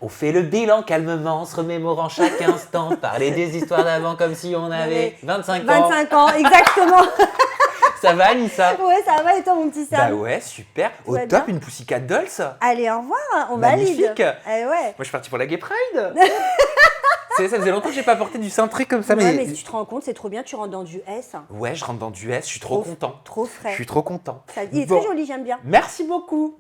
On fait le bilan calmement, se remémorant chaque instant, parler des histoires d'avant comme si on avait 25 ans. 25 ans, exactement. Ça va, Anissa? Ouais, ça va et toi, mon petit Sam? Bah ouais, super. Tout Au va top, bien une Pussycat Dolls. Allez, au revoir, on Magnifique. valide. Eh ouais. Moi, je suis parti pour la Gay Pride. Ça faisait longtemps que j'ai pas porté du cintré comme ça. Ouais, mais si tu te rends compte, c'est trop bien, tu rentres dans du S. Ouais, je rentre dans du S, je suis trop content. Trop frais. Je suis trop content. Il est Bon. très joli, j'aime bien. Merci beaucoup.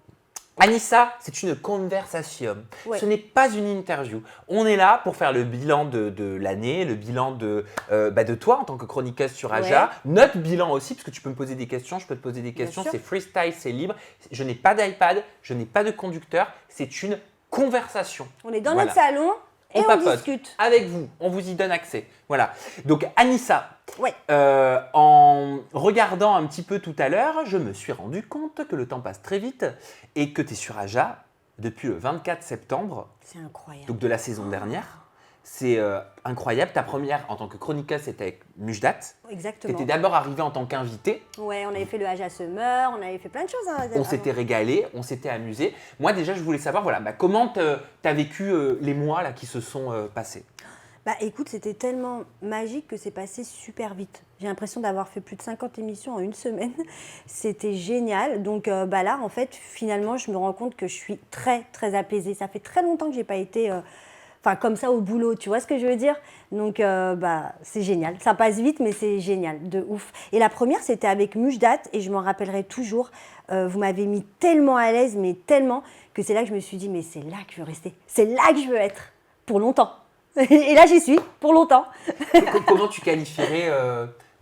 Anissa, c'est une conversation. Ouais. Ce n'est pas une interview. On est là pour faire le bilan de l'année, le bilan de toi en tant que chroniqueuse sur Aja. Ouais. Notre bilan aussi, parce que tu peux me poser des questions, je peux te poser des questions. sûr. C'est freestyle, c'est libre. Je n'ai pas d'iPad, je n'ai pas de conducteur. C'est une conversation. On est dans Voilà. notre salon et on papote discute. avec vous, on vous y donne accès. Voilà. Donc Anissa, Ouais. en regardant un petit peu tout à l'heure, je me suis rendu compte que le temps passe très vite et que tu es sur Aja depuis le 24 septembre, C'est incroyable. donc de la saison dernière. C'est incroyable. Ta première en tant que chroniqueuse, c'était avec Mujdat. Tu Exactement. étais d'abord arrivée en tant qu'invitée. Ouais, on avait fait le Aja Summer, on avait fait plein de choses. Hein, On s'était régalé, on s'était amusé. Moi déjà, je voulais savoir comment tu as vécu les mois là, qui se sont passés. Bah écoute, c'était tellement magique que c'est passé super vite. J'ai l'impression d'avoir fait plus de 50 émissions en une semaine. C'était génial. Donc là, en fait, finalement, je me rends compte que je suis très, très apaisée. Ça fait très longtemps que je n'ai pas été comme ça au boulot. Tu vois ce que je veux dire? Donc, c'est génial. Ça passe vite, mais c'est génial, de ouf. Et la première, c'était avec Mujdat et je m'en rappellerai toujours. Vous m'avez mis tellement à l'aise, mais tellement, que c'est là que je me suis dit, mais c'est là que je veux rester. C'est là que je veux être, pour longtemps. Et là, j'y suis, pour longtemps. Comment tu qualifierais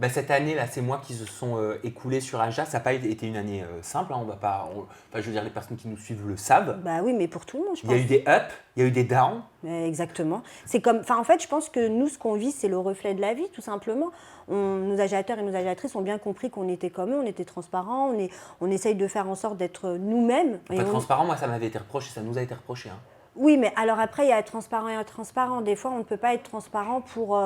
cette année, là, ces mois qui se sont écoulés sur Aja? Ça n'a pas été une année simple, hein, je veux dire, les personnes qui nous suivent le savent. Bah oui, mais pour tout le monde, je Il pense. y a eu des ups, il y a eu des downs. Exactement. C'est comme, en fait, je pense que nous, ce qu'on vit, c'est le reflet de la vie, tout simplement. Nos agitateurs et nos agitatrices ont bien compris qu'on était comme eux, on était transparents, on essaye de faire en sorte d'être nous-mêmes. Pas transparent, moi, ça m'avait été reproché, ça nous a été reproché. Hein. Oui, mais alors après, il y a être transparent et intransparent. Des fois, on ne peut pas être transparent pour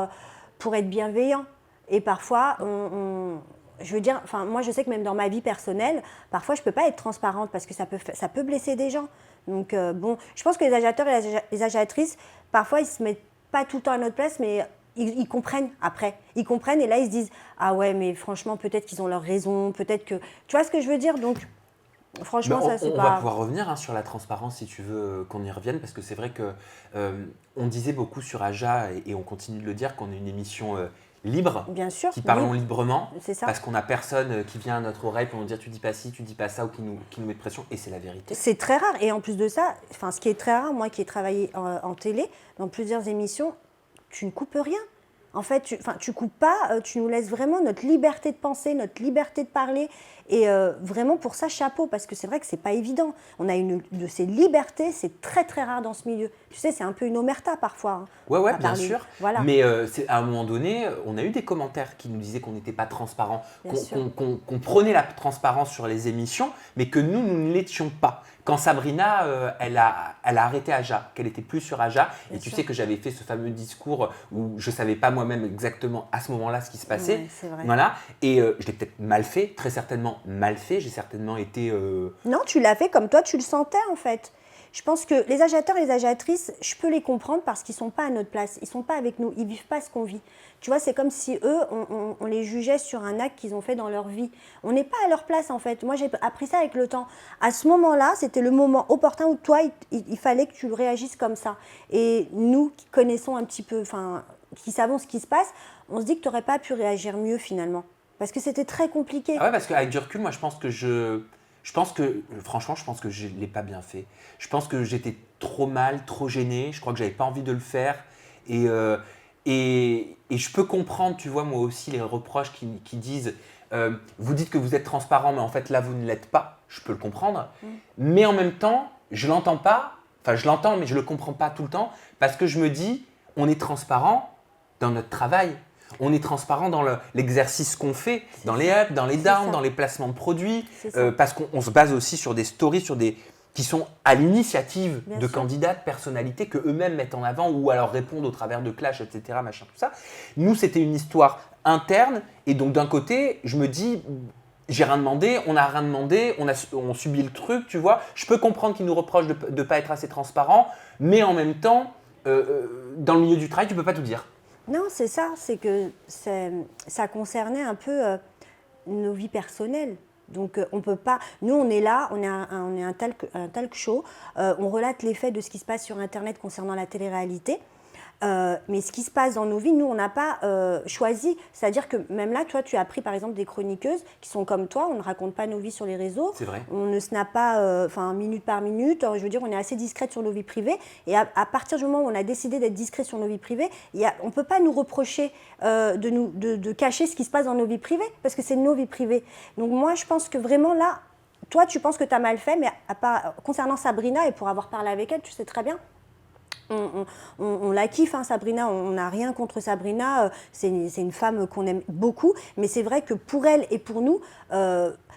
être bienveillant. Et parfois, je veux dire, moi, je sais que même dans ma vie personnelle, parfois, je ne peux pas être transparente parce que ça peut blesser des gens. Donc, je pense que les agitateurs et les agitatrices, parfois, ils ne se mettent pas tout le temps à notre place, mais ils comprennent après. Ils comprennent et là, ils se disent « Ah ouais, mais franchement, peut-être qu'ils ont leur raison, peut-être que… » Tu vois ce que je veux dire? Donc, franchement, ça, c'est pas… On va pouvoir revenir sur la transparence si tu veux qu'on y revienne, parce que c'est vrai qu'on disait beaucoup sur Aja, et on continue de le dire, qu'on est une émission libre, Bien sûr, qui parlons librement, c'est ça. parce qu'on n'a personne qui vient à notre oreille pour nous dire tu dis pas ci, tu dis pas ça, ou qui nous met de pression, et c'est la vérité. C'est très rare. Et en plus de ça, ce qui est très rare, moi qui ai travaillé en télé, dans plusieurs émissions, tu ne coupes rien. En fait, tu coupes pas, tu nous laisses vraiment notre liberté de penser, notre liberté de parler. Et vraiment, pour ça, chapeau, parce que c'est vrai que c'est pas évident. On a une de ces libertés, c'est très très rare dans ce milieu. Tu sais, c'est un peu une omerta parfois. Hein, ouais, bien sûr. Voilà. Mais à un moment donné, on a eu des commentaires qui nous disaient qu'on n'était pas transparent, qu'on prenait la transparence sur les émissions, mais que nous ne l'étions pas. Quand Sabrina, elle a arrêté Aja, qu'elle était plus sur Aja, et tu sais que j'avais fait ce fameux discours où je savais pas moi-même exactement à ce moment-là ce qui se passait. Ouais, c'est vrai. Voilà. Et je l'ai peut-être mal fait, très certainement mal fait. J'ai certainement été… Non, tu l'as fait comme toi, tu le sentais en fait. Je pense que les agitateurs et les agitatrices, je peux les comprendre parce qu'ils ne sont pas à notre place, ils ne sont pas avec nous, ils ne vivent pas ce qu'on vit. Tu vois, c'est comme si eux, on les jugeait sur un acte qu'ils ont fait dans leur vie. On n'est pas à leur place en fait. Moi, j'ai appris ça avec le temps. À ce moment-là, c'était le moment opportun où toi, il fallait que tu réagisses comme ça. Et nous qui connaissons un petit peu, qui savons ce qui se passe, on se dit que tu n'aurais pas pu réagir mieux finalement. Parce que c'était très compliqué. Ah ouais, parce qu'avec du recul, moi, je pense que franchement, je pense que je ne l'ai pas bien fait. Je pense que j'étais trop mal, trop gêné. Je crois que je n'avais pas envie de le faire. Et je peux comprendre, tu vois, moi aussi, les reproches qui disent vous dites que vous êtes transparent, mais en fait, là, vous ne l'êtes pas. Je peux le comprendre. Mais en même temps, je ne l'entends pas. Enfin, je l'entends, mais je ne le comprends pas tout le temps. Parce que je me dis, on est transparent dans notre travail. On est transparent dans l'exercice qu'on fait, dans les ups, dans les downs, dans les placements de produits, parce qu'on se base aussi sur des stories, qui sont à l'initiative de candidats, de personnalités que eux-mêmes mettent en avant ou alors répondent au travers de clash, etc. Machin, tout ça. Nous, c'était une histoire interne et donc d'un côté, je me dis, j'ai rien demandé, on n'a rien demandé, on subit le truc, tu vois. Je peux comprendre qu'ils nous reprochent de ne pas être assez transparent, mais en même temps, dans le milieu du travail, tu peux pas tout dire. Non, c'est ça, c'est que ça concernait un peu nos vies personnelles. Donc on peut pas. Nous, on est là, on est un talk show. On relate les faits de ce qui se passe sur Internet concernant la télé-réalité. Mais ce qui se passe dans nos vies, nous, on n'a pas choisi. C'est-à-dire que même là, toi, tu as pris par exemple des chroniqueuses qui sont comme toi. On ne raconte pas nos vies sur les réseaux. C'est vrai. On ne snappe pas minute par minute. Je veux dire, on est assez discrète sur nos vies privées. Et à partir du moment où on a décidé d'être discret sur nos vies privées, on ne peut pas nous reprocher de cacher ce qui se passe dans nos vies privées parce que c'est nos vies privées. Donc moi, je pense que vraiment là, toi, tu penses que tu as mal fait, mais concernant Sabrina, et pour avoir parlé avec elle, tu sais très bien. On la kiffe, hein, Sabrina, on n'a rien contre Sabrina, c'est une femme qu'on aime beaucoup, mais c'est vrai que pour elle et pour nous,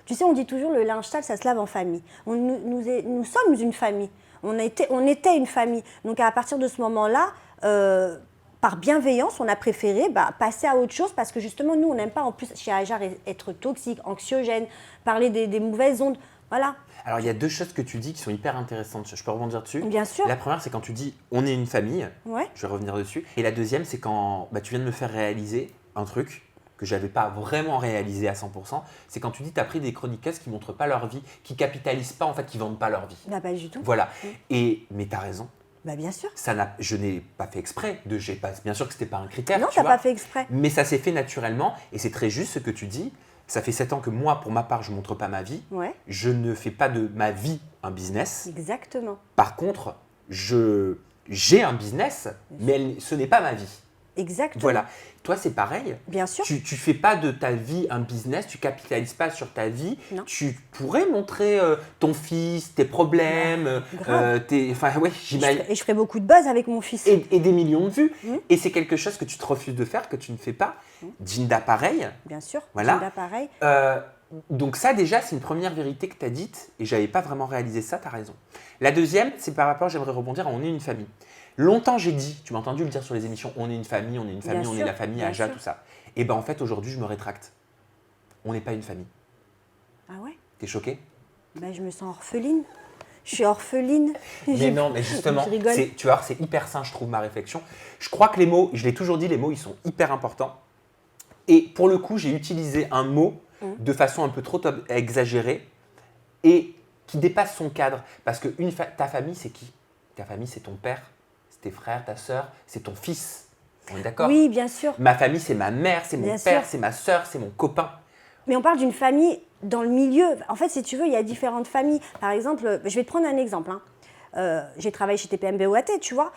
tu sais, on dit toujours le linge sale, ça se lave en famille. Nous sommes une famille, on était une famille. Donc à partir de ce moment-là, par bienveillance, on a préféré passer à autre chose parce que justement, nous, on n'aime pas en plus chez Ajar être toxique, anxiogène, parler des mauvaises ondes, voilà. Alors, il y a deux choses que tu dis qui sont hyper intéressantes. Je peux rebondir dessus? Bien sûr. La première, c'est quand tu dis « on est une famille Ouais. ». Je vais revenir dessus. Et la deuxième, c'est quand tu viens de me faire réaliser un truc que je n'avais pas vraiment réalisé à 100%. C'est quand tu dis « tu as pris des chroniqueuses qui ne montrent pas leur vie, qui ne capitalisent pas, en fait, qui ne vendent pas leur vie ». Pas du tout. Voilà. Mais tu as raison. Bien sûr. Je n'ai pas fait exprès. Bien sûr que ce n'était pas un critère. Non, tu n'as pas fait exprès. Mais ça s'est fait naturellement. Et c'est très juste ce que tu dis. Ça fait 7 ans que moi, pour ma part, je ne montre pas ma vie. Ouais. Je ne fais pas de ma vie un business. Exactement. Par contre, j'ai un business, mais ce n'est pas ma vie. Exactement. Voilà. Toi, c'est pareil. Bien sûr. Tu ne fais pas de ta vie un business, tu ne capitalises pas sur ta vie. Non. Tu pourrais montrer ton fils, tes problèmes, j'imagine. Et je ferai beaucoup de buzz avec mon fils. Et des millions de vues. Et c'est quelque chose que tu te refuses de faire, que tu ne fais pas. Ginda, pareil. Bien sûr. Voilà. Ginda, pareil. Donc ça, déjà, c'est une première vérité que tu as dite. Et je n'avais pas vraiment réalisé ça, tu as raison. La deuxième, c'est par rapport, j'aimerais rebondir à on est une famille. Longtemps, j'ai dit, tu m'as entendu le dire sur les émissions, on est une famille, on est une famille, on est la famille, Aja, tout ça. Et en fait, aujourd'hui, je me rétracte. On n'est pas une famille. Ah ouais? T'es choquée? Je me sens orpheline. Je suis orpheline. Mais non, mais justement, je rigole. tu vois, c'est hyper sain, je trouve, ma réflexion. Je crois que les mots, je l'ai toujours dit, les mots, ils sont hyper importants. Et pour le coup, j'ai utilisé un mot de façon un peu trop exagérée et qui dépasse son cadre. Parce que ta famille, c'est qui? Ta famille, c'est ton père, c'est tes frères, ta sœur, c'est ton fils. On est d'accord? Oui, bien sûr. Ma famille, c'est ma mère, c'est mon Bien père, sûr. c'est ma sœur, c'est mon copain. Mais on parle d'une famille dans le milieu. En fait, si tu veux, il y a différentes familles. Par exemple, je vais te prendre un exemple. J'ai travaillé chez TPMP OAT, tu vois.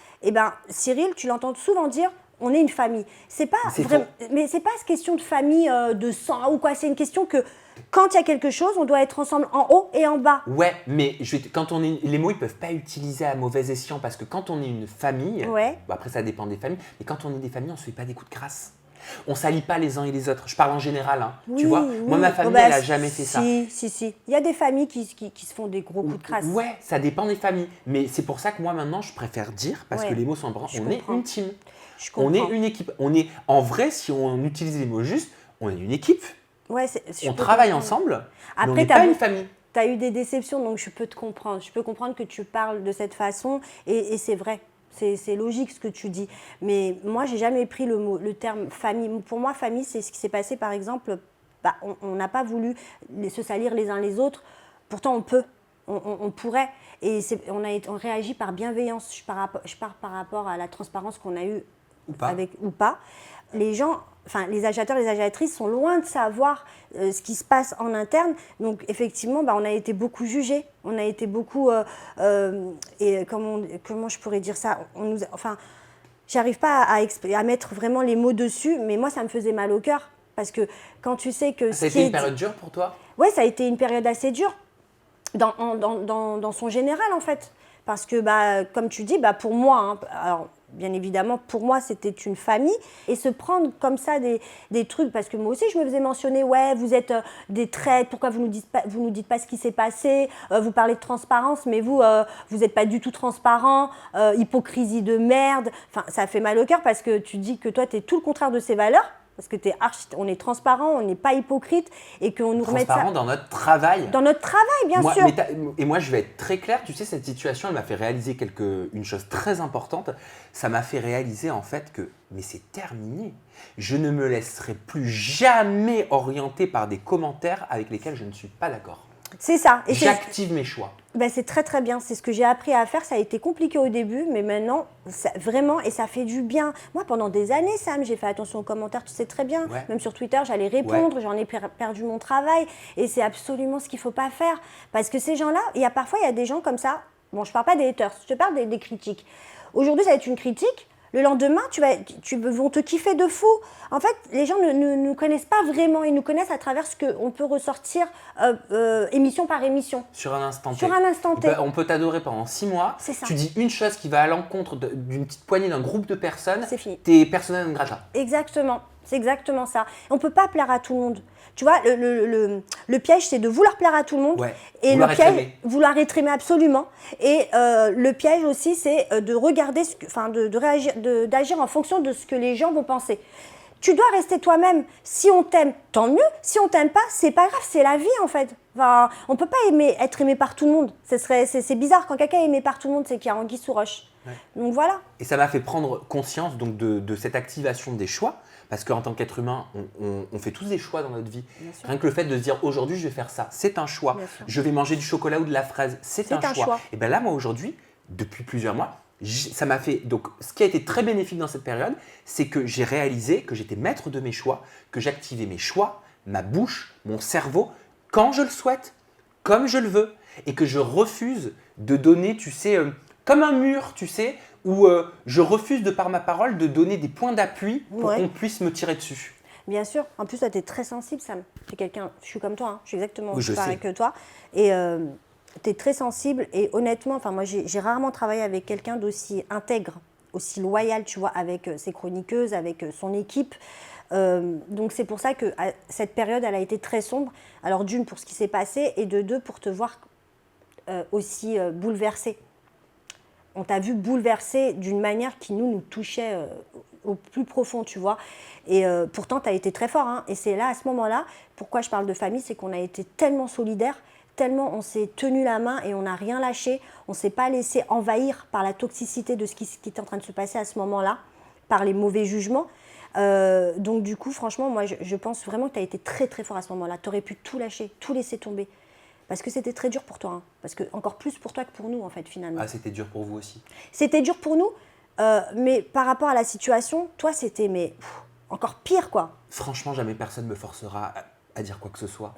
Cyril, tu l'entends souvent dire on est une famille. C'est pas vraiment, mais c'est pas une question de famille de sang ou quoi. C'est une question que quand il y a quelque chose, on doit être ensemble en haut et en bas. Ouais, mais les mots, ils peuvent pas utiliser à mauvais escient parce que quand on est une famille, après ça dépend des familles, mais quand on est des familles, on se fait pas des coups de crasse. On salit pas les uns et les autres. Je parle en général, hein. Oui, tu vois. oui. Moi, ma famille, elle a jamais fait ça. Si. Il y a des familles qui se font des gros coups de crasse. Ouais, ça dépend des familles. Mais c'est pour ça que moi, maintenant, je préfère dire, parce que les mots sont importants, on est une team. On est une équipe. En vrai, si on utilise les mots justes, on est une équipe. Ouais, on travaille ensemble, après, mais on n'est pas une famille. Tu as eu des déceptions, donc je peux te comprendre. Je peux comprendre que tu parles de cette façon et c'est vrai. C'est logique ce que tu dis. Mais moi, j'ai jamais pris le terme famille. Pour moi, famille, c'est ce qui s'est passé, par exemple. On n'a pas voulu se salir les uns les autres. Pourtant, on peut. On pourrait. Et on réagit par bienveillance. Je pars par rapport à la transparence qu'on a eue ou pas. Les gens, les agitateurs, les agitatrices sont loin de savoir ce qui se passe en interne. Donc, effectivement, on a été beaucoup jugés. On a été beaucoup... et comment je pourrais dire ça? J'arrive pas à mettre vraiment les mots dessus, mais moi, ça me faisait mal au cœur. Parce que quand tu sais que... Ça a été une période dure pour toi? Oui, ça a été une période assez dure. Dans son général, en fait. Parce que, comme tu dis, pour moi... alors, bien évidemment, pour moi, c'était une famille. Et se prendre comme ça des trucs, parce que moi aussi, je me faisais mentionner, ouais, vous êtes des traîtres, pourquoi vous nous dites pas ce qui s'est passé, vous parlez de transparence, mais vous n'êtes pas du tout transparent, hypocrisie de merde. Ça fait mal au cœur parce que tu dis que toi, tu es tout le contraire de ces valeurs. parce que on est transparent, on n'est pas hypocrite et qu'on nous remette ça Transparent dans notre travail. dans notre travail, bien sûr. Et moi, je vais être très clair. Tu sais, cette situation, elle m'a fait réaliser une chose très importante. Ça m'a fait réaliser en fait que, mais c'est terminé. Je ne me laisserai plus jamais orienter par des commentaires avec lesquels je ne suis pas d'accord. C'est ça. Et j'active mes choix. Ben c'est très très bien, c'est ce que j'ai appris à faire. Ça a été compliqué au début, mais maintenant, vraiment, et ça fait du bien. Moi, pendant des années, Sam, j'ai fait attention aux commentaires, tu sais très bien. Ouais. Même sur Twitter, j'allais répondre, Ouais. j'en ai perdu mon travail. Et c'est absolument ce qu'il ne faut pas faire. Parce que ces gens-là, parfois, il y a des gens comme ça. Bon, je ne parle pas des haters, je te parle des critiques. Aujourd'hui, ça va être une critique. Le lendemain, vont te kiffer de fou. En fait, les gens ne nous connaissent pas vraiment. Ils nous connaissent à travers ce qu'on peut ressortir émission par émission. Sur un instant T. Sur un instant T. On peut t'adorer pendant 6 mois. C'est ça. Tu dis une chose qui va à l'encontre d'une petite poignée d'un groupe de personnes. C'est fini. T'es persona non grata. Exactement. C'est exactement ça. On ne peut pas plaire à tout le monde. Tu vois, le piège, c'est de vouloir plaire à tout le monde. Ouais. Et Vouloir le piège, être aimé. vouloir être aimé absolument. Et le piège aussi, c'est de regarder, d'agir en fonction de ce que les gens vont penser. Tu dois rester toi-même. Si on t'aime, tant mieux. Si on t'aime pas, c'est pas grave, c'est la vie en fait. Enfin, on peut pas être aimé par tout le monde. C'est bizarre, quand quelqu'un est aimé par tout le monde, c'est qu'il y a anguille sous roche. Ouais. Donc voilà. Et ça m'a fait prendre conscience donc, de cette activation des choix. Parce qu'en tant qu'être humain, on fait tous des choix dans notre vie. Rien que le fait de se dire aujourd'hui, je vais faire ça, c'est un choix. Je vais manger du chocolat ou de la fraise, c'est un choix. Et bien là, moi aujourd'hui, depuis plusieurs mois, ça m'a fait. Donc, ce qui a été très bénéfique dans cette période, c'est que j'ai réalisé que j'étais maître de mes choix, que j'activais mes choix, ma bouche, mon cerveau, quand je le souhaite, comme je le veux, et que je refuse de donner, tu sais, comme un mur, tu sais, où je refuse de par ma parole de donner des points d'appui pour qu'on puisse me tirer dessus. Bien sûr. En plus, toi, tu es très sensible, Sam. Tu es quelqu'un, je suis comme toi, hein. Je suis exactement pareil que toi. Et tu es très sensible. Et honnêtement, enfin, moi, j'ai rarement travaillé avec quelqu'un d'aussi intègre, aussi loyal, tu vois, avec ses chroniqueuses, avec son équipe. Donc, c'est pour ça que cette période, elle a été très sombre. Alors, d'une, pour ce qui s'est passé, et de deux, pour te voir aussi bouleversée. On t'a vu bouleversée d'une manière qui nous touchait au plus profond, tu vois. Et pourtant, tu as été très fort. Hein. Et c'est là, à ce moment-là, pourquoi je parle de famille, c'est qu'on a été tellement solidaires, tellement on s'est tenu la main et on n'a rien lâché. On ne s'est pas laissé envahir par la toxicité de ce qui était en train de se passer à ce moment-là, par les mauvais jugements. Donc du coup, franchement, moi, je pense vraiment que tu as été très, très fort à ce moment-là. Tu aurais pu tout lâcher, tout laisser tomber. Parce que c'était très dur pour toi, hein. Parce que encore plus pour toi que pour nous, en fait, finalement. Ah, c'était dur pour vous aussi. C'était dur pour nous, mais par rapport à la situation, toi, c'était encore pire, quoi. Franchement, jamais personne ne me forcera à dire quoi que ce soit.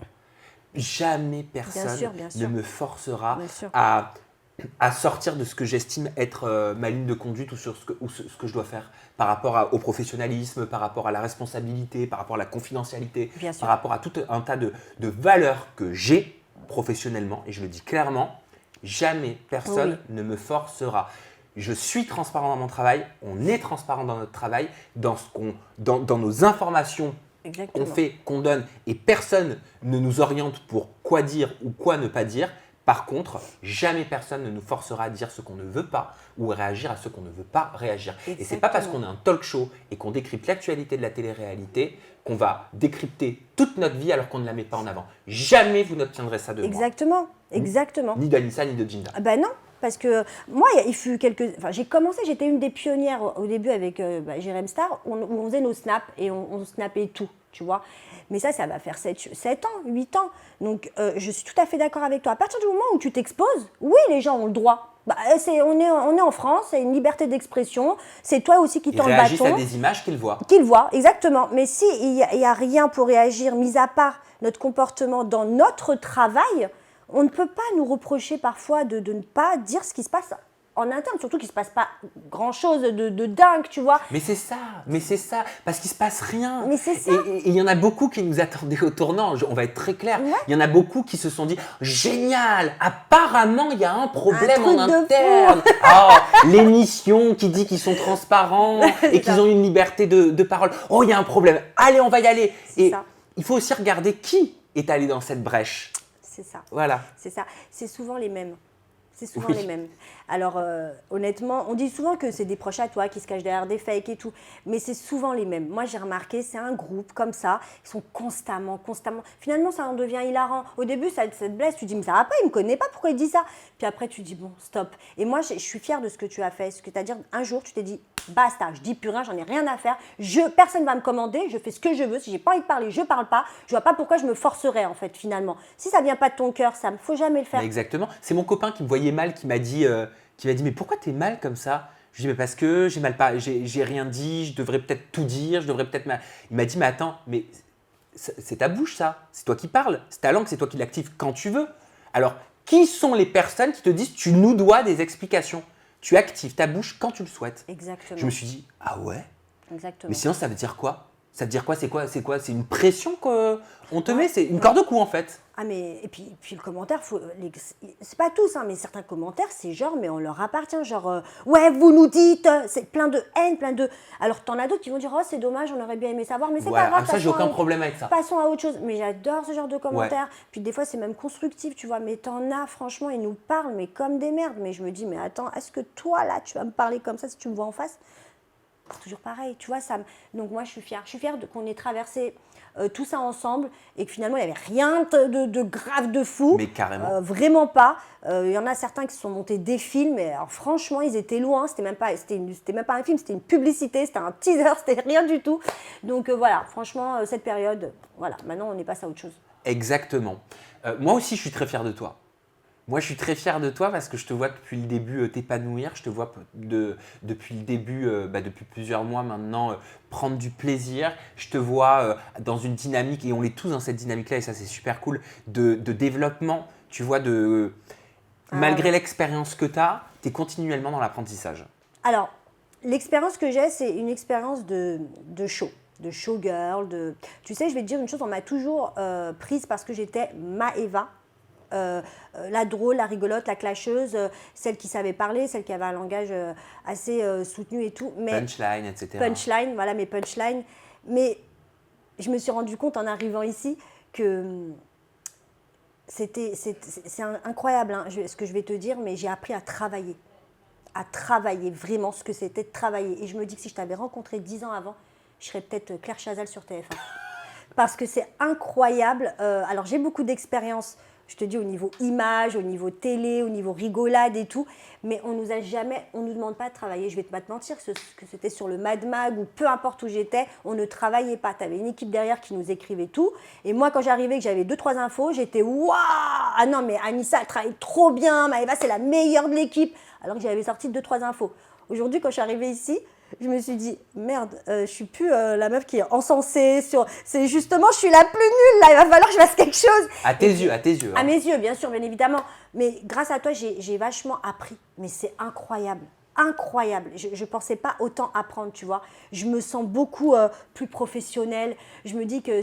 Jamais personne ne me forcera à sortir de ce que j'estime être ma ligne de conduite ou sur ce que je dois faire par rapport au professionnalisme, par rapport à la responsabilité, par rapport à la confidentialité, par rapport à tout un tas de valeurs que j'ai professionnellement, et je le dis clairement, jamais personne ne me forcera. Je suis transparent dans mon travail, on est transparent dans notre travail, dans nos informations qu'on fait, qu'on donne, et personne ne nous oriente pour quoi dire ou quoi ne pas dire. Par contre, jamais personne ne nous forcera à dire ce qu'on ne veut pas ou à réagir à ce qu'on ne veut pas réagir. Exactement. Et ce n'est pas parce qu'on a un talk show et qu'on décrypte l'actualité de la télé-réalité qu'on va décrypter toute notre vie alors qu'on ne la met pas en avant. Jamais vous n'obtiendrez ça de moi. Exactement. Ni d'Anissa, ni de Ginda. Ben non, parce que moi, j'ai commencé, j'étais une des pionnières au début avec Jérém Star, où on faisait nos snaps et on snappait tout, tu vois. Mais ça va faire 7 ans, 8 ans. Donc, je suis tout à fait d'accord avec toi. À partir du moment où tu t'exposes, oui, les gens ont le droit. On est en France, c'est une liberté d'expression. C'est toi aussi qui tends le bâton. Ils réagissent à des images qu'ils voient. Qu'ils voient, exactement. Mais s'il n'y a rien pour réagir, mis à part notre comportement dans notre travail, on ne peut pas nous reprocher parfois de ne pas dire ce qui se passe en interne, surtout qu'il ne se passe pas grand-chose de dingue, tu vois. Mais c'est ça, parce qu'il ne se passe rien. Mais c'est ça. Et il y en a beaucoup qui nous attendaient au tournant, on va être très clair. Ouais. Il y en a beaucoup qui se sont dit « Génial, apparemment il y a un problème en interne. L'émission qui dit qu'ils sont transparents et qu'ils ont une liberté de parole. Oh, il y a un problème, allez, on va y aller. » Et il faut aussi regarder qui est allé dans cette brèche. C'est ça. Voilà. C'est ça. C'est souvent les mêmes. C'est souvent Oui. les mêmes. Alors, honnêtement, on dit souvent que c'est des proches à toi qui se cachent derrière des fakes et tout, mais c'est souvent les mêmes. Moi, j'ai remarqué, c'est un groupe comme ça, ils sont constamment. Finalement, ça en devient hilarant. Au début, ça te blesse, tu dis, mais ça va pas, il me connaît pas, pourquoi il dit ça? Puis après, tu dis, bon, stop. Et moi, je suis fière de ce que tu as fait. C'est-à-dire, un jour, tu t'es dit, basta, je dis plus rien, j'en ai rien à faire. Personne ne va me commander, je fais ce que je veux. Si j'ai pas envie de parler, je parle pas. Je vois pas pourquoi je me forcerais, en fait, finalement. Si ça vient pas de ton cœur, ça ne faut jamais le faire. Mais exactement. C'est mon copain qui me voyait mal qui m'a dit, mais pourquoi t'es mal comme ça? Je lui ai dit, mais parce que j'ai rien dit, je devrais peut-être tout dire, Il m'a dit, mais attends, mais c'est ta bouche ça, c'est toi qui parles, c'est ta langue, c'est toi qui l'actives quand tu veux. Alors, qui sont les personnes qui te disent, tu nous dois des explications? Tu actives ta bouche quand tu le souhaites. Exactement. Je me suis dit, ah ouais? Exactement. Mais sinon, ça veut dire quoi? Ça veut dire quoi? C'est quoi? C'est une pression qu'on te Ouais. met? C'est une corde au cou en fait. Ah mais et puis le commentaire, c'est pas tous, hein, mais certains commentaires, c'est genre, mais on leur appartient, genre, ouais, vous nous dites, c'est plein de haine, plein de. Alors t'en as d'autres qui vont dire, oh c'est dommage, on aurait bien aimé savoir, mais c'est Voilà. pas grave. Ah, ça, j'ai passons aucun à- problème avec ça. Passons à autre chose. Mais j'adore ce genre de commentaires. Puis des fois c'est même constructif, tu vois. Mais t'en as, franchement, ils nous parlent, mais comme des merdes. Mais je me dis, mais attends, est-ce que toi là, tu vas me parler comme ça si tu me vois en face? C'est toujours pareil, tu vois. Donc moi, je suis fière. Je suis fière qu'on ait traversé tout ça ensemble et que finalement, il n'y avait rien de grave, de fou. Mais carrément. Vraiment pas. Il y en a certains qui se sont montés des films, mais alors, franchement, ils étaient loin. C'était même pas un film, c'était une publicité, c'était un teaser, c'était rien du tout. Donc voilà, franchement, cette période, voilà, maintenant, on est passé à autre chose. Exactement. Moi aussi, je suis très fier de toi. Moi, je suis très fier de toi parce que je te vois depuis le début t'épanouir. Je te vois depuis le début, depuis plusieurs mois maintenant, prendre du plaisir. Je te vois dans une dynamique, et on est tous dans cette dynamique-là, et ça, c'est super cool, de développement. Tu vois, malgré l'expérience que tu as, tu es continuellement dans l'apprentissage. Alors, l'expérience que j'ai, c'est une expérience de show, de showgirl. Tu sais, je vais te dire une chose, on m'a toujours prise parce que j'étais Maëva. La drôle, la rigolote, la clasheuse, celle qui savait parler, celle qui avait un langage assez soutenu et tout. Mais Punchline, etc. punchline, voilà mes punchlines. Mais je me suis rendu compte en arrivant ici que c'est incroyable hein, ce que je vais te dire, mais j'ai appris à travailler vraiment ce que c'était de travailler. Et je me dis que si je t'avais rencontré 10 ans avant, je serais peut-être Claire Chazal sur TF1. Parce que c'est incroyable. Alors j'ai beaucoup d'expérience, je te dis au niveau image, au niveau télé, au niveau rigolade et tout, mais on nous demande pas de travailler. Je vais pas te mentir, que c'était sur le Mad Mag ou peu importe où j'étais, on ne travaillait pas. Tu avais une équipe derrière qui nous écrivait tout. Et moi, quand j'arrivais, que j'avais 2-3 infos, j'étais waouh! Ah non, mais Anissa, elle travaille trop bien. Maëva, c'est la meilleure de l'équipe. Alors que j'avais sorti 2-3 infos. Aujourd'hui, quand je suis arrivée ici, je me suis dit, merde, je suis plus la meuf qui est encensée. C'est justement, je suis la plus nulle là, il va falloir que je fasse quelque chose. À tes yeux. Hein. À mes yeux, bien sûr, bien évidemment. Mais grâce à toi, j'ai vachement appris. Mais c'est incroyable. Incroyable. Je ne pensais pas autant apprendre, tu vois. Je me sens beaucoup plus professionnelle. Je me dis que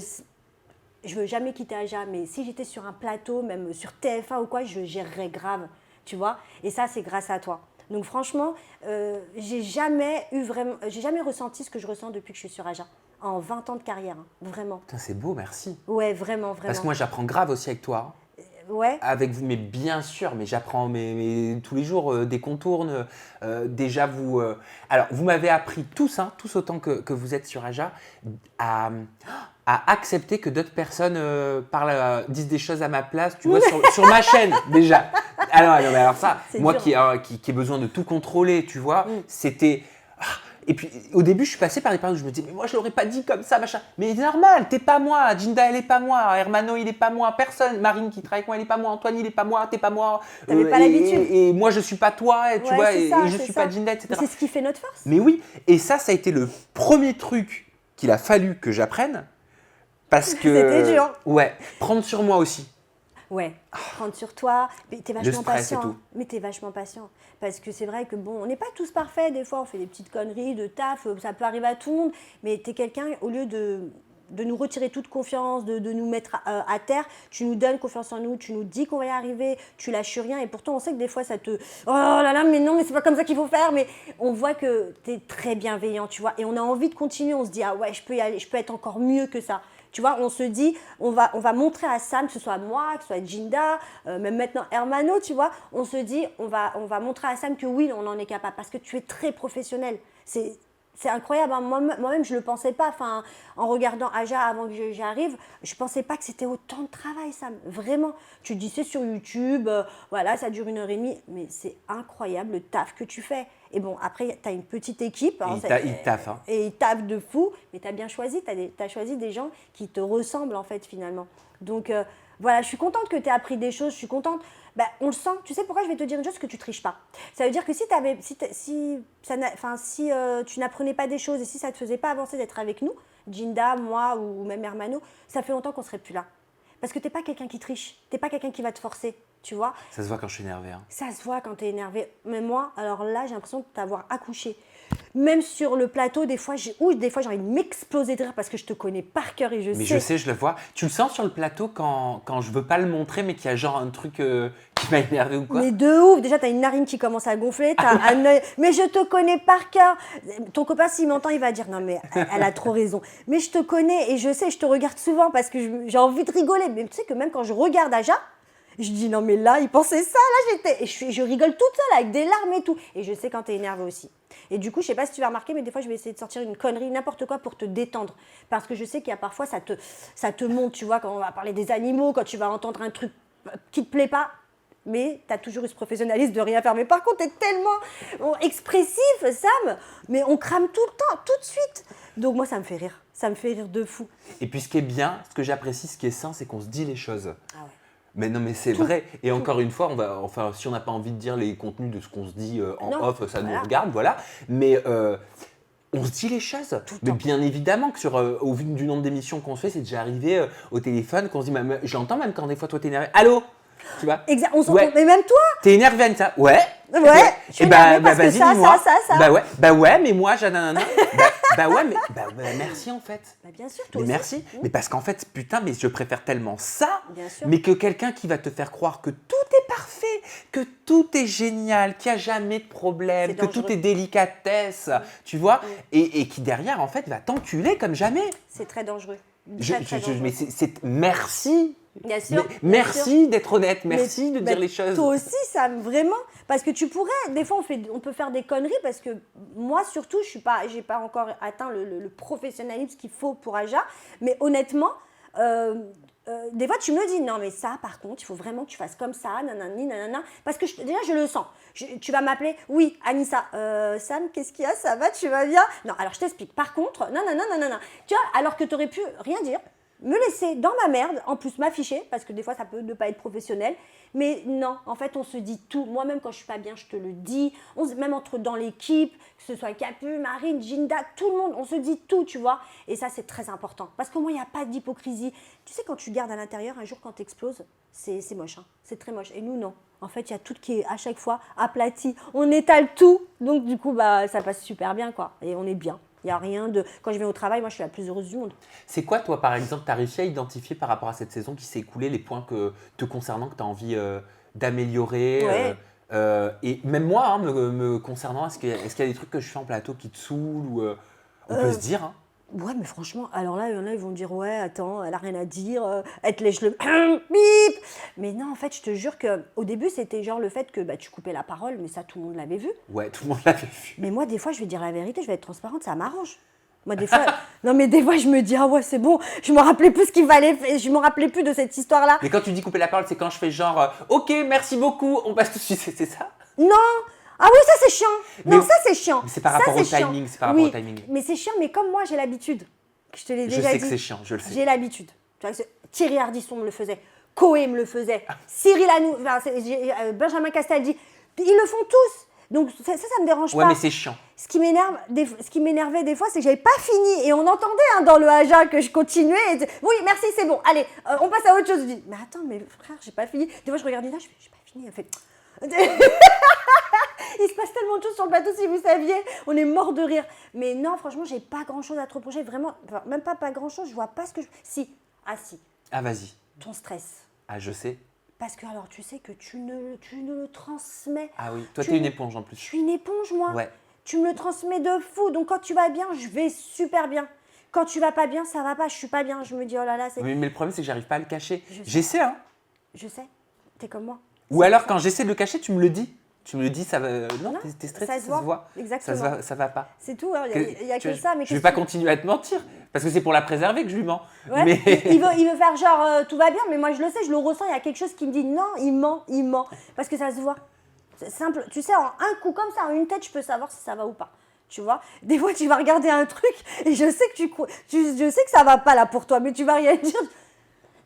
je ne veux jamais quitter Aja, mais si j'étais sur un plateau, même sur TF1 ou quoi, je gérerais grave, tu vois. Et ça, c'est grâce à toi. Donc franchement, j'ai jamais ressenti ce que je ressens depuis que je suis sur Aja. En 20 ans de carrière, hein, vraiment. Putain, c'est beau, merci. Ouais, vraiment. Parce que moi, j'apprends grave aussi avec toi. Ouais. Avec vous, mais bien sûr, mais j'apprends tous les jours des contours. Déjà, alors, vous m'avez appris tous autant que vous êtes sur Aja, à accepter que d'autres personnes disent des choses à ma place, tu vois, sur ma chaîne, déjà. Alors ça, C'est moi dur. qui ai besoin de tout contrôler, tu vois, c'était... Et puis au début, je suis passé par des périodes où je me disais, mais moi je l'aurais pas dit comme ça, machin. Mais c'est normal, t'es pas moi, Jinda elle est pas moi, Hermano il est pas moi, personne, Marine qui travaille avec moi elle est pas moi, Antoine il est pas moi, t'es pas moi. T'avais pas l'habitude. Et moi je suis pas toi, tu Ouais, vois, c'est et ça, je c'est suis ça. pas Jinda, etc. Mais c'est ce qui fait notre force. Mais oui, et ça a été le premier truc qu'il a fallu que j'apprenne. Parce que. C'était dur. Ouais, prendre sur moi aussi. Ouais, prendre sur toi, mais t'es vachement stress et patient. tout. Mais t'es vachement patient. Parce que c'est vrai que bon, on n'est pas tous parfaits, des fois on fait des petites conneries de taf, ça peut arriver à tout le monde, mais t'es quelqu'un, au lieu de nous retirer toute confiance, de nous mettre à terre, tu nous donnes confiance en nous, tu nous dis qu'on va y arriver, tu lâches rien, et pourtant on sait que des fois ça te... Oh là là, mais non, mais c'est pas comme ça qu'il faut faire, mais on voit que t'es très bienveillant, tu vois, et on a envie de continuer, on se dit, ah ouais, je peux y aller, je peux être encore mieux que ça. Tu vois, on se dit, on va montrer à Sam, que ce soit moi, que ce soit Ginda, même maintenant Hermano, tu vois, on se dit, on va montrer à Sam que oui, on en est capable parce que tu es très professionnel. C'est incroyable, hein. Moi-même, je ne le pensais pas. Enfin, en regardant Aja avant que j'y arrive, je ne pensais pas que c'était autant de travail, Sam. Vraiment. Tu dis, c'est sur YouTube, voilà, ça dure 1h30. Mais c'est incroyable le taf que tu fais. Et bon, après, tu as une petite équipe. Hein, Il taffe. Hein. Et ils taffent de fou. Mais tu as bien choisi. Tu as choisi des gens qui te ressemblent, en fait, finalement. Donc, voilà, je suis contente que tu aies appris des choses. Je suis contente. Ben, on le sent. Tu sais pourquoi je vais te dire une chose, que tu triches pas. Ça veut dire que si tu n'apprenais pas des choses et si ça ne te faisait pas avancer d'être avec nous, Ginda, moi ou même Hermano, ça fait longtemps qu'on ne serait plus là. Parce que tu n'es pas quelqu'un qui triche. Tu n'es pas quelqu'un qui va te forcer. Tu vois ? Ça se voit quand je suis énervée. Hein. Ça se voit quand tu es énervé. Mais moi, alors là, j'ai l'impression de t'avoir accouché. Même sur le plateau, des fois, j'ai envie de m'exploser de rire parce que je te connais par cœur et je sais. Mais je sais, je le vois. Tu le sens sur le plateau quand je veux pas le montrer, mais qu'il y a genre un truc qui m'a énervé ou quoi? Mais de ouf. Déjà, tu as une narine qui commence à gonfler. T'as un œil. Mais je te connais par cœur. Ton copain, s'il m'entend, il va dire non, mais elle a trop raison. Mais je te connais et je sais, je te regarde souvent parce que j'ai envie de rigoler. Mais tu sais que même quand je regarde Aja, je dis non, mais là, il pensait ça. Là, j'étais. Et je rigole toute seule avec des larmes et tout. Et je sais quand tu es énervé aussi. Et du coup, je sais pas si tu vas remarquer, mais des fois, je vais essayer de sortir une connerie, n'importe quoi pour te détendre. Parce que je sais qu'il y a parfois, ça te monte, tu vois, quand on va parler des animaux, quand tu vas entendre un truc qui te plaît pas. Mais tu as toujours eu ce professionnalisme de rien faire. Mais par contre, tu es tellement expressif, Sam. Mais on crame tout le temps, tout de suite. Donc moi, ça me fait rire. Ça me fait rire de fou. Et puis ce qui est bien, ce que j'apprécie, ce qui est sain, c'est qu'on se dit les choses. Ah ouais. Mais non, mais c'est vrai. Et encore une fois, si on n'a pas envie de dire les contenus de ce qu'on se dit en Non, off, ça voilà. nous regarde, voilà. Mais on se dit les choses. Mais bien évidemment que au vu du nombre d'émissions qu'on se fait, c'est déjà arrivé au téléphone qu'on se dit, je l'entends même quand des fois toi t'es énervé. Allô? Tu vois? Exact. On s'entend. Ouais. Mais même toi. T'es énervé, Anita? Ouais. Ouais. Je suis Et énervée parce que vas-y, ça, dis-moi. ça. Bah ouais, mais moi, j'ai nanana. Ouais, mais merci en fait. Bah bien sûr, toi Mais aussi. merci. Mais parce qu'en fait, putain, mais je préfère tellement ça, Bien sûr. mais que quelqu'un qui va te faire croire que tout est parfait, que tout est génial, qu'il n'y a jamais de problème, C'est que tout dangereux. est délicatesse, tu vois, et qui derrière, en fait, va t'enculer comme jamais. C'est très dangereux. Très Mais dangereux. merci. Bien sûr. Merci d'être honnête, merci Mais, de bah, dire les choses. Toi aussi, Sam, vraiment. Parce que tu pourrais, des fois, on peut faire des conneries parce que moi, surtout, j'ai pas encore atteint le professionnalisme qu'il faut pour Aja. Mais honnêtement, des fois, tu me dis, non, mais ça, par contre, il faut vraiment que tu fasses comme ça, nanani, nanana. Parce que déjà, je le sens. Tu vas m'appeler, oui, Anissa, Sam, qu'est-ce qu'il y a, ça va, tu vas bien? Non, alors je t'explique. Par contre, non. Tu vois, alors que tu aurais pu rien dire. Me laisser dans ma merde, en plus m'afficher, parce que des fois ça peut ne pas être professionnel, mais non, en fait on se dit tout. Moi-même quand je suis pas bien, je te le dis, même dans l'équipe, que ce soit Capu, Marine, Ginda, tout le monde, on se dit tout, tu vois, et ça c'est très important, parce qu'au moins il n'y a pas d'hypocrisie. Tu sais, quand tu gardes à l'intérieur, un jour quand tu exploses, c'est moche, hein. C'est très moche, et nous non. En fait, il y a tout qui est à chaque fois aplati, on étale tout, donc du coup bah, ça passe super bien, quoi, et on est bien. Il n'y a rien de... Quand je vais au travail, moi, je suis la plus heureuse du monde. C'est quoi, toi, par exemple, tu as réussi à identifier par rapport à cette saison qui s'est écoulée, les points te concernant que tu as envie d'améliorer Ouais. et même moi, hein, me concernant, est-ce qu'il y a des trucs que je fais en plateau qui te saoulent ou on peut se dire hein. Ouais, mais franchement, alors là, il y en a, ils vont dire, ouais, attends, elle a rien à dire, elle te lèche le bip. Mais non, en fait, je te jure qu'au début, c'était genre le fait que bah, tu coupais la parole, mais ça, tout le monde l'avait vu. Ouais, tout le monde l'avait vu. Mais moi, des fois, je vais dire la vérité, je vais être transparente, ça m'arrange. Moi, des fois, non, mais des fois, je me dis, ah ouais, c'est bon, je me rappelais plus ce qu'il fallait faire, je me rappelais plus de cette histoire-là. Mais quand tu dis couper la parole, c'est quand je fais genre, ok, merci beaucoup, on passe tout de suite, c'est ça? Non! Ah oui, ça c'est chiant. Mais- Non, ça c'est chiant. mais c'est par Ça, rapport au chiant. timing, c'est par rapport Oui, au timing. mais c'est chiant, mais comme moi j'ai l'habitude, je te l'ai Je déjà sais dit. que c'est chiant, je le sais. J'ai l'habitude. Tu vois, Thierry Ardisson me le faisait, Coé me le faisait, Cyril Hanouna, Benjamin Castaldi, ils le font tous. Donc ça me dérange Ouais, pas. mais c'est chiant. Ce qui m'énervait des fois, c'est que j'avais pas fini et on entendait hein, dans le Aja que je continuais. Oui, merci, c'est bon. Allez, on passe à autre chose. Je dis, mais attends, mais frère, j'ai pas fini. Des fois, je regarde Nina, je fais, j'ai pas fini. Elle fait. Il se passe tellement de choses sur le plateau, si vous saviez. On est mort de rire. Mais non, franchement, j'ai pas grand chose à te reprocher. Vraiment, enfin, même pas grand chose. Je vois pas ce que je. Si. Ah, si. Ah, vas-y. Ton stress. Ah, je sais. Parce que alors, tu sais que tu ne le transmets. Ah oui, toi, Tu- t'es une éponge en plus. Je suis une éponge, moi. Ouais. Tu me le transmets de fou. Donc, quand tu vas bien, je vais super bien. quand tu vas pas bien, ça va pas, je suis pas bien. Je me dis, oh là là, c'est. Oui, mais le problème, c'est que j'arrive pas à le cacher. Je sais. J'essaie, hein. Je sais, t'es comme moi. Ou alors, quand j'essaie de le cacher, tu me le dis. Tu me le dis, ça va. Non, Non, t'es stressé, ça se voit. Ça Exactement. ça va pas. C'est tout, hein. Il y a Tu que vois, ça. Mais je vais qu'est-ce pas que- continuer à te mentir. Parce que c'est pour la préserver que je lui mens. Ouais, Mais... il veut faire genre tout va bien, mais moi je le sais, je le ressens, il y a quelque chose qui me dit non, il ment, parce que ça se voit. C'est simple, tu sais, en un coup comme ça, en une tête, je peux savoir si ça va ou pas. Tu vois, des fois tu vas regarder un truc et je sais que je sais que ça va pas là pour toi, mais tu vas rien dire.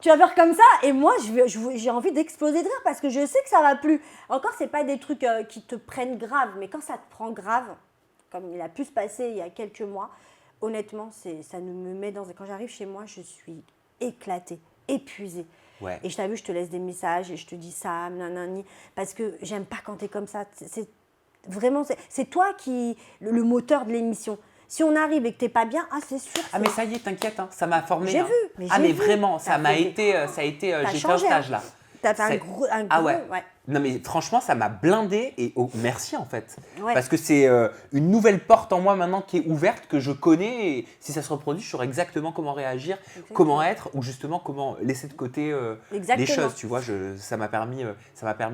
Tu vas faire comme ça et moi j'ai envie d'exploser de rire parce que je sais que ça va plus. Encore, c'est pas des trucs qui te prennent grave, mais quand ça te prend grave, comme il a pu se passer il y a quelques mois, honnêtement, ça nous me met dans. Quand j'arrive chez moi, je suis éclatée, épuisée. Ouais. Et je t'avoue, je te laisse des messages et je te dis ça, nanani, parce que j'aime pas quand t'es comme ça. Vraiment, c'est toi qui le moteur de l'émission. Si on arrive et que t'es pas bien, c'est sûr. Ah, mais ça y est, t'inquiète, hein, ça m'a formé. J'ai hein. vu, mais Ah, j'ai mais vu. vraiment, Ça a été. T'as J'étais à un changé, stage là. T'as fait un C'est- gros. Ah ouais. Non, mais franchement, ça m'a blindé et merci en fait. Ouais. Parce que c'est une nouvelle porte en moi maintenant qui est ouverte, que je connais. Et si ça se reproduit, je saurai exactement comment réagir, comment être ou justement comment laisser de côté les Exactement. choses. Tu vois, ça m'a permis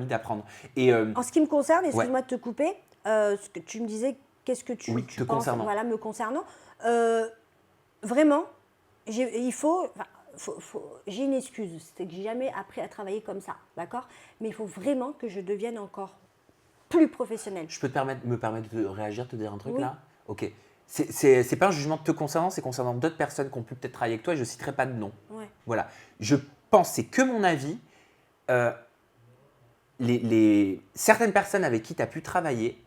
d'apprendre. Et En ce qui me concerne, excuse-moi de te couper, ce que tu me disais, qu'est-ce que tu te penses, concernant. voilà, me concernant. Vraiment, j'ai une excuse, c'est que j'ai jamais appris à travailler comme ça, d'accord? Mais il faut vraiment que je devienne encore plus professionnelle. je peux me permettre de réagir, te dire un truc Oui. là? Ok. C'est pas un jugement te concernant, c'est concernant d'autres personnes qui ont pu peut-être travailler avec toi et je ne citerai pas de nom. Ouais. Voilà. Je pense, c'est que mon avis, certaines personnes avec qui tu as pu travailler,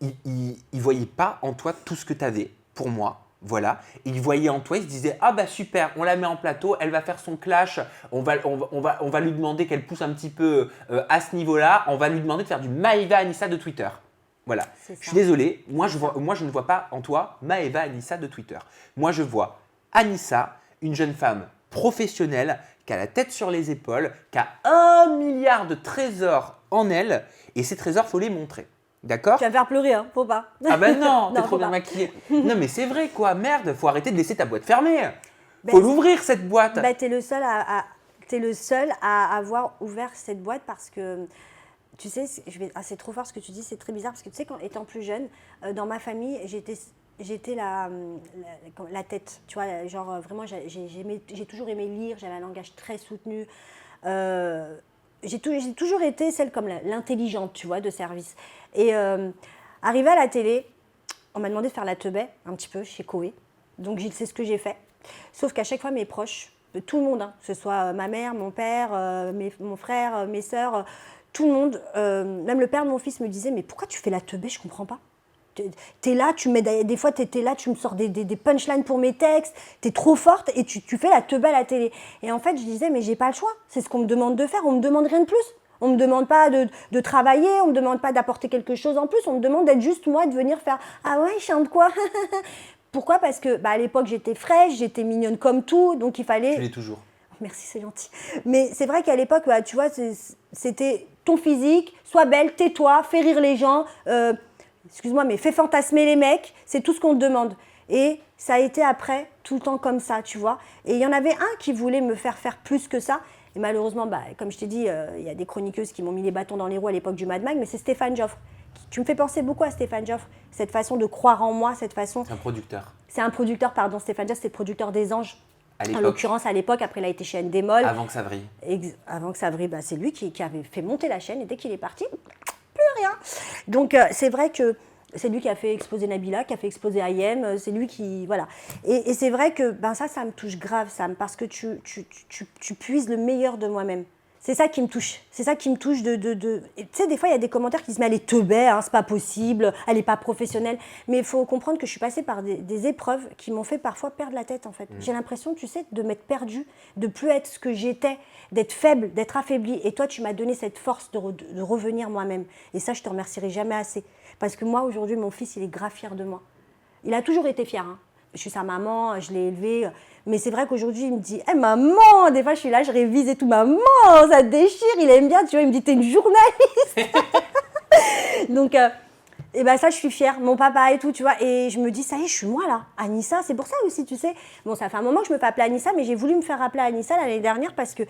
ils ne voyaient pas en toi tout ce que tu avais, pour moi. Voilà. Ils voyaient en toi, ils se disaient ah bah super, on la met en plateau, elle va faire son clash, on va lui demander qu'elle pousse un petit peu à ce niveau-là, on va lui demander de faire du Maëva Anissa de Twitter. Voilà. C'est ça. Je suis désolé, moi je ne vois pas en toi Maëva Anissa de Twitter. Moi je vois Anissa, une jeune femme professionnelle, qui a la tête sur les épaules, qui a 1 milliard de trésors en elle, et ces trésors, il faut les montrer. D'accord? Tu vas me faire pleurer, hein, faut pas. Ah ben non, t'es Non, trop faut bien pas. maquillée. Non mais c'est vrai quoi, merde, faut arrêter de laisser ta boîte fermée. Ben, Faut l'ouvrir cette boîte. T'es le seul t'es le seul à avoir ouvert cette boîte parce que tu sais, c'est trop fort ce que tu dis, c'est très bizarre parce que tu sais, étant plus jeune, dans ma famille, j'étais la tête, tu vois, genre vraiment, j'ai toujours aimé lire, j'avais un langage très soutenu. J'ai toujours été celle comme l'intelligente, tu vois, de service. Et arrivée à la télé, on m'a demandé de faire la teubée un petit peu chez Koé. Donc c'est ce que j'ai fait. Sauf qu'à chaque fois, mes proches, tout le monde, hein, que ce soit ma mère, mon père, mon frère, mes sœurs, tout le monde, même le père de mon fils me disait « Mais pourquoi tu fais la teubée? Je comprends pas. T'es là, des fois t'es là, tu me sors des punchlines pour mes textes, t'es trop forte et tu fais la teubée à la télé. » Et en fait, je disais « Mais j'ai pas le choix, c'est ce qu'on me demande de faire, on me demande rien de plus. On me demande pas de travailler, on me demande pas d'apporter quelque chose en plus, on me demande d'être juste moi, de venir faire « Ah ouais, il chante quoi ?» Pourquoi? Parce que à l'époque, j'étais fraîche, j'étais mignonne comme tout, donc il fallait… Tu l'es toujours. Merci, c'est gentil. Mais c'est vrai qu'à l'époque, tu vois, c'était ton physique, sois belle, tais-toi, fais rire les gens, excuse-moi, mais fais fantasmer les mecs, c'est tout ce qu'on te demande. Et ça a été après, tout le temps comme ça, tu vois. Et il y en avait un qui voulait me faire plus que ça. Et malheureusement, comme je t'ai dit, il y a des chroniqueuses qui m'ont mis les bâtons dans les roues à l'époque du Mad Mag, mais c'est Stéphane Joffre. Tu me fais penser beaucoup à Stéphane Joffre, cette façon de croire en moi, cette façon… C'est un producteur. C'est un producteur, pardon, Stéphane Joffre, c'est le producteur des Anges. À En l'époque. l'occurrence, à l'époque, après il a été chez Endemol. Avant que ça vrille. Avant que ça vrille, c'est lui qui avait fait monter la chaîne et dès qu'il est parti, plus rien. Donc c'est vrai que c'est lui qui a fait exploser Nabila, qui a fait exploser Ayem, c'est lui qui… Voilà. Et c'est vrai que ça me touche grave, Sam, parce que tu puises le meilleur de moi-même. C'est ça qui me touche. C'est ça qui me touche de… Tu sais, des fois, il y a des commentaires qui disent « Mais elle est teubée, hein, c'est pas possible, elle n'est pas professionnelle. » Mais il faut comprendre que je suis passée par des épreuves qui m'ont fait parfois perdre la tête, en fait. J'ai l'impression, tu sais, de m'être perdue, de plus être ce que j'étais, d'être faible, d'être affaiblie. Et toi, tu m'as donné cette force de revenir moi-même. Et ça, je te remercierai jamais assez. Parce que moi, aujourd'hui, mon fils, il est grave fier de moi. Il a toujours été fier, hein. Je suis sa maman, je l'ai élevé. Mais c'est vrai qu'aujourd'hui, il me dit « Hey, maman !» Des fois, je suis là, je révise et tout. « Maman, ça te déchire !» Il aime bien, tu vois, il me dit « T'es une journaliste !» Donc, Et ben ça, je suis fière, mon papa et tout, tu vois. Et je me dis, ça y est, je suis moi là. Anissa, c'est pour ça aussi, tu sais. Bon, ça fait un moment que je me fais appeler Anissa, mais j'ai voulu me faire appeler Anissa l'année dernière parce que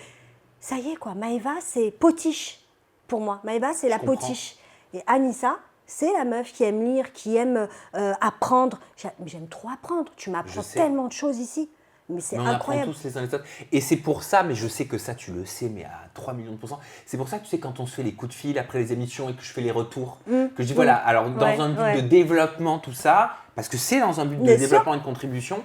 ça y est, quoi. Maëva, c'est potiche pour moi. Maëva, c'est la comprends. potiche. Et Anissa, c'est la meuf qui aime lire, qui aime apprendre. J'aime trop apprendre. Tu m'apprends sais. tellement de choses ici. Mais c'est Mais on apprend incroyable. tous les uns les autres. Et c'est pour ça, mais je sais que ça, tu le sais, mais à 3 millions de pourcents. C'est pour ça que tu sais, quand on se fait les coups de fil après les émissions et que je fais les retours, que je dis voilà, alors dans Ouais, un but ouais. de développement, tout ça, parce que c'est dans un but de Bien sûr. développement et de contribution,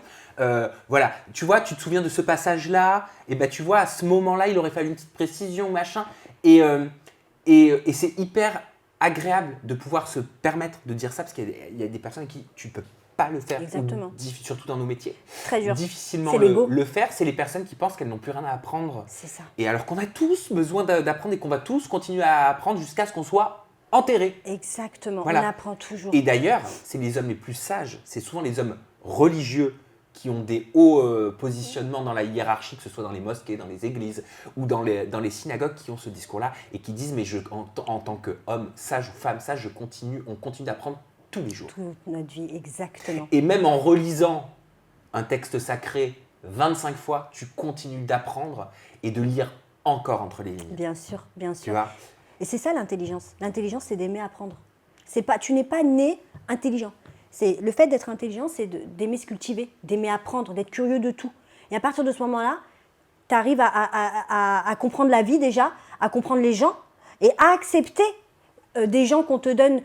voilà, tu vois, tu te souviens de ce passage-là, et ben tu vois, à ce moment-là, il aurait fallu une petite précision, machin. Et c'est hyper agréable de pouvoir se permettre de dire ça, parce qu'il y a des personnes à qui tu peux pas le faire, Exactement. surtout dans nos métiers. Très dur. Difficilement C'est l'ego. le faire, c'est les personnes qui pensent qu'elles n'ont plus rien à apprendre. C'est ça. Et alors qu'on a tous besoin d'apprendre et qu'on va tous continuer à apprendre jusqu'à ce qu'on soit enterré. Exactement. Voilà. On apprend toujours. Et d'ailleurs, c'est les hommes les plus sages, c'est souvent les hommes religieux qui ont des hauts positionnements dans la hiérarchie, que ce soit dans les mosquées, dans les églises ou dans les synagogues, qui ont ce discours-là et qui disent mais en tant qu'homme sage ou femme sage, on continue d'apprendre tous les jours. Toute notre vie, exactement. Et même en relisant un texte sacré 25 fois, tu continues d'apprendre et de lire encore entre les lignes. Bien sûr, bien Tu sûr. vois? Et c'est ça l'intelligence. L'intelligence, c'est d'aimer apprendre. Tu n'es pas né intelligent. Le fait d'être intelligent, c'est d'aimer se cultiver, d'aimer apprendre, d'être curieux de tout. Et à partir de ce moment-là, tu arrives à comprendre la vie déjà, à comprendre les gens et à accepter des gens qu'on te donne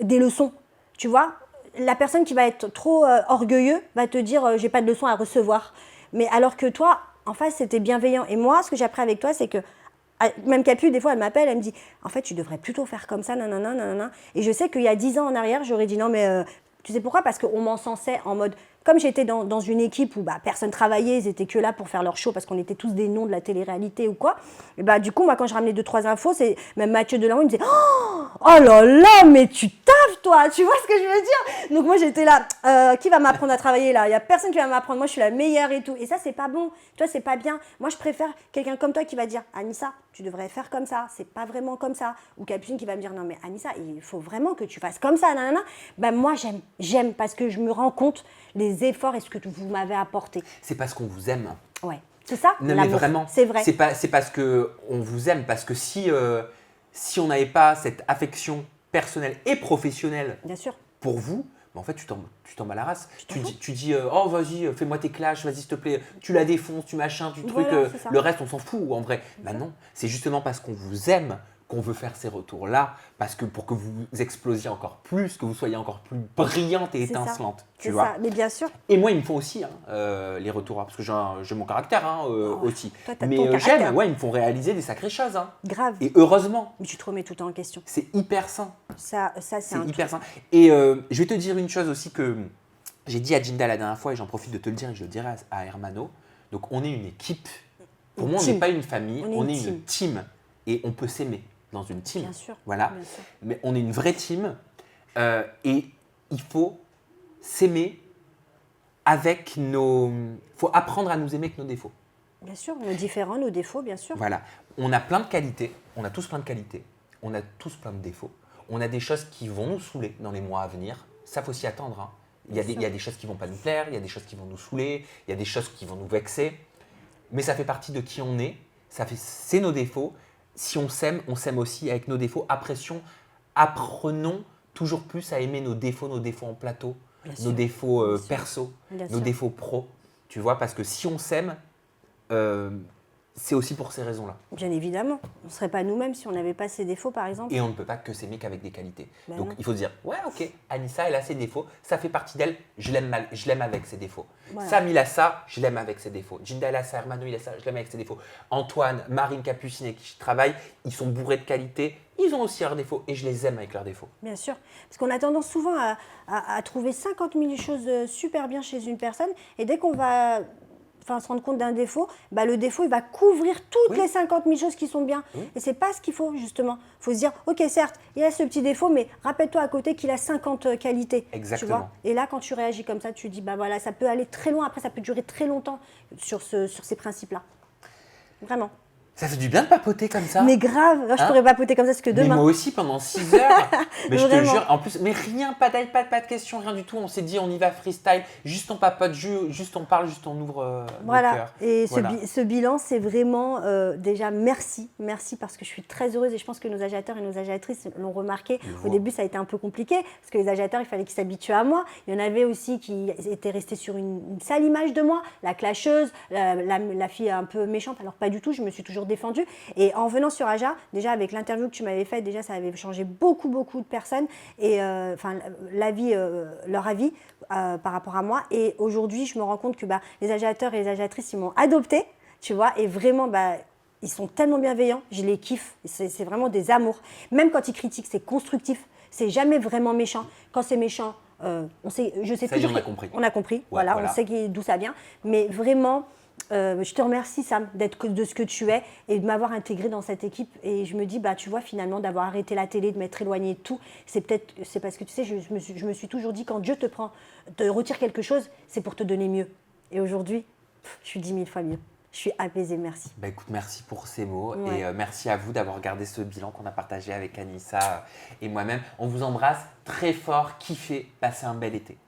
des leçons. Tu vois, la personne qui va être trop orgueilleux va te dire j'ai pas de leçons à recevoir. Mais alors que toi, en face, c'était bienveillant. Et moi, ce que j'ai appris avec toi, c'est que même Capu, des fois, elle m'appelle, elle me dit en fait, tu devrais plutôt faire comme ça, nanana, nanana. Et je sais qu'il y a 10 ans en arrière, j'aurais dit non, mais tu sais pourquoi? Parce qu'on m'encensait en mode. Comme j'étais dans une équipe où personne travaillait, ils étaient que là pour faire leur show parce qu'on était tous des noms de la télé-réalité ou quoi. Et du coup, moi, quand je ramenais 2-3 infos, même Mathieu Delormeau, il me disait oh là là, mais tu taffes toi, tu vois ce que je veux dire? Donc moi, j'étais là, qui va m'apprendre à travailler là? Il n'y a personne qui va m'apprendre, moi je suis la meilleure et tout. Et ça, c'est pas bon, tu vois, c'est pas bien. Moi, je préfère quelqu'un comme toi qui va dire Anissa, tu devrais faire comme ça, c'est pas vraiment comme ça. Ou Capucine qui va me dire non, mais Anissa, il faut vraiment que tu fasses comme ça, nanana. Moi, j'aime parce que je me rends compte les efforts et ce que vous m'avez apporté. C'est parce qu'on vous aime. Ouais, c'est ça. Non mais vraiment, c'est vrai. C'est parce qu'on vous aime, parce que si on n'avait pas cette affection personnelle et professionnelle Bien sûr. pour vous, en fait tu t'en bats la race. t'en fous. Tu dis oh vas-y, fais-moi tes clashs, vas-y s'il te plaît, tu la défonces, tu machin, tu truc, Voilà, c'est ça. le reste on s'en fout en vrai. Non, c'est justement parce qu'on vous aime qu'on veut faire ces retours-là, parce que pour que vous explosiez encore plus, que vous soyez encore plus brillante et C'est ça. étincelante, tu C'est vois. ça, mais bien sûr. Et moi, ils me font aussi les retours, parce que j'ai mon caractère aussi. toi, t'as Mais ton caractère. j'aime, ils me font réaliser des sacrées choses. Grave. Et heureusement, Mais tu te remets tout le temps en question. c'est hyper sain. Ça c'est C'est un hyper sain. Et je vais te dire une chose aussi que j'ai dit à Jinda la dernière fois, et j'en profite de te le dire, et je le dirai à Hermano. Donc, on est une équipe. Pour Une moi, on team. n'est pas une famille, On est est une une team. Et on peut s'aimer dans une team. Bien sûr. Voilà. Bien sûr. Mais on est une vraie team. Et il faut s'aimer avec nos. Il faut apprendre à nous aimer avec nos défauts. Bien sûr, nos différents, nos défauts, bien sûr. Voilà. On a plein de qualités. On a tous plein de qualités. On a tous plein de défauts. On a des choses qui vont nous saouler dans les mois à venir. Ça, faut s'y attendre. Hein. Il y a des choses qui vont pas nous plaire. Il y a des choses qui vont nous saouler. Il y a des choses qui vont nous vexer. Mais ça fait partie de qui on est. C'est nos défauts. Si on s'aime aussi avec nos défauts. Apprenons toujours plus à aimer nos défauts en plateau, Bien nos sûr. défauts Bien sûr. perso, Bien nos sûr. défauts pro. Tu vois, parce que si on s'aime, c'est aussi pour ces raisons-là. Bien évidemment. On ne serait pas nous-mêmes si on n'avait pas ces défauts, par exemple. Et on ne peut pas que s'aimer qu'avec des qualités. Ben Donc non. il faut se dire, ouais, ok, Anissa, elle a ses défauts, ça fait partie d'elle, je l'aime avec ses défauts. Voilà. Sam, il a ça, je l'aime avec ses défauts. Jinda, elle a ça, Hermano, il a ça, je l'aime avec ses défauts. Antoine, Marine, Capucine, avec qui je travaille, ils sont bourrés de qualités, ils ont aussi leurs défauts et je les aime avec leurs défauts. Bien sûr. Parce qu'on a tendance souvent à trouver 50 000 choses super bien chez une personne. Et dès qu'on va se rendre compte d'un défaut, le défaut, il va couvrir toutes Oui. les 50 000 choses qui sont bien. Oui. Et c'est pas ce qu'il faut, justement. Il faut se dire, ok, certes, il a ce petit défaut, mais rappelle-toi à côté qu'il a 50 qualités. Exactement. Tu vois. Et là, quand tu réagis comme ça, tu dis, voilà, ça peut aller très loin. Après, ça peut durer très longtemps sur ces principes-là. Vraiment. Ça fait du bien de papoter comme ça. Mais grave, je Hein? pourrais papoter comme ça parce que Mais demain. moi aussi pendant 6 heures. Mais je te Vraiment. jure, en plus, mais rien, pas de questions, rien du tout. On s'est dit, on y va freestyle. Juste on papote, juste on parle, juste on ouvre nos Voilà, cœurs. et Voilà. ce bilan, c'est vraiment déjà merci parce que je suis très heureuse et je pense que nos agitateurs et nos agitatrices l'ont remarqué. Ils le Au voient. début, ça a été un peu compliqué parce que les agitateurs, il fallait qu'ils s'habituent à moi. Il y en avait aussi qui étaient restés sur une sale image de moi, la clasheuse, la fille un peu méchante. Alors pas du tout, je me suis toujours défendue. Et en venant sur Aja, déjà avec l'interview que tu m'avais faite, déjà ça avait changé beaucoup de personnes et leur avis par rapport à moi. Et aujourd'hui, je me rends compte que les agitateurs et les agitatrices, ils m'ont adoptée, tu vois, et vraiment, ils sont tellement bienveillants, je les kiffe, c'est vraiment des amours. Même quand ils critiquent, c'est constructif, c'est jamais vraiment méchant. Quand c'est méchant, je sais Ça y est, toujours. on a compris. On a compris, Ouais, voilà, voilà. on sait d'où ça vient. Mais vraiment, je te remercie, Sam, de ce que tu es et de m'avoir intégrée dans cette équipe. Et je me dis, tu vois, finalement, d'avoir arrêté la télé, de m'être éloignée de tout, c'est parce que, tu sais, je me suis toujours dit, quand Dieu te retire quelque chose, c'est pour te donner mieux. Et aujourd'hui, je suis 10 000 fois mieux. Je suis apaisée, merci. Écoute, merci pour ces mots Ouais. et merci à vous d'avoir regardé ce bilan qu'on a partagé avec Anissa et moi-même. On vous embrasse très fort, kiffez, passez un bel été.